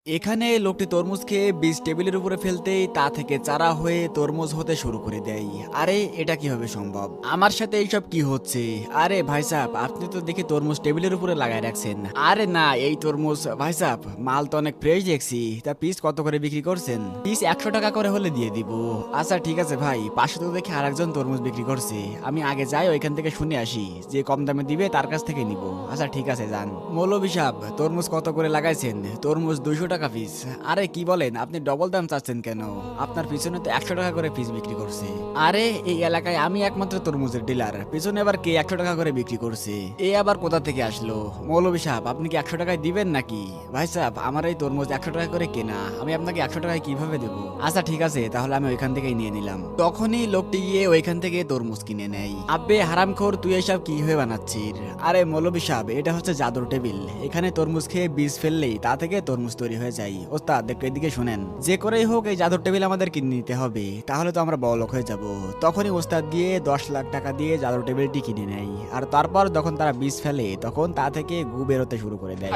এখানে লোকটি তরমুজ খেয়ে বীজ টেবিলের উপরে ফেলতেই তা থেকে চারা হয়ে তরমুজ হতে শুরু করে দেয়। আরে এটা কিভাবে সম্ভব? আমার সাথে এইসব কি হচ্ছে? আরে ভাই সাহেব, আপনি তো দেখি তরমুজ টেবিলের উপরে লাগায় রাখছেন। আরে না, এই তরমুজ ভাই সাহেব, মাল তো অনেক ফ্রেশ দেখছি। তা পিস কত করে বিক্রি করছেন? পিস 100 টাকা করে হলে দিয়ে দিব। আচ্ছা ঠিক আছে ভাই, পাশে তো দেখি আরেকজন তরমুজ বিক্রি করছে। আমি আগে যাই ওইখান থেকে শুনে আসি, যে কম দামে দিবে তার কাছ থেকে নিব। আচ্ছা ঠিক আছে, যান। মৌলভী সাহেব, তরমুজ কত করে লাগাইছেন? তরমুজ 200 টাকা পিস। আরে কি বলেন, আপনি ডবল দাম চাচ্ছেন কেন? আপনার পিছনে তো 100 টাকা করে পিস বিক্রি করছে। আরে এই এলাকায় আমি একমাত্র তরমুজের ডিলার, পিছনে আবার কে 100 টাকা করে বিক্রি করছে? এ আবার কোথা থেকে আসলো? মৌলভী সাহেব, আপনি কি 100 টাকায় দিবেন নাকি? ভাই সাহেব, আমার এই তরমুজ 100 টাকা করে কেনা, আমি আপনাকে 100 টাকায় কিভাবে দেবো? আচ্ছা ঠিক আছে, তাহলে আমি ওইখান থেকেই নিয়ে নিলাম। তখনই লোকটি গিয়ে ওইখান থেকে তরমুজ কিনে নেয়। আব্বে হারামখোর, তুই এসব কি হয়ে বানাচ্ছিস? আরে মৌলভী সাহেব, এটা হচ্ছে জাদুর টেবিল। এখানে তরমুজ খেয়ে বীজ ফেললেই তা থেকে তরমুজ তৈরি হয়ে যায়। ওস্তাদ একটু এদিকে শুনেন, যে করেই হোক এই জাদুর টেবিল আমাদের কিনে নিতে হবে, তাহলে তো আমরা বড়লোক হয়ে যাব। তখনই ওস্তাদ গিয়ে 10 লাখ টাকা দিয়ে জাদুর টেবিলটি কিনে নেয়। আর তারপর যখন তারা বীজ ফেলে তখন তা থেকে গু বেরোতে শুরু করে দেয়।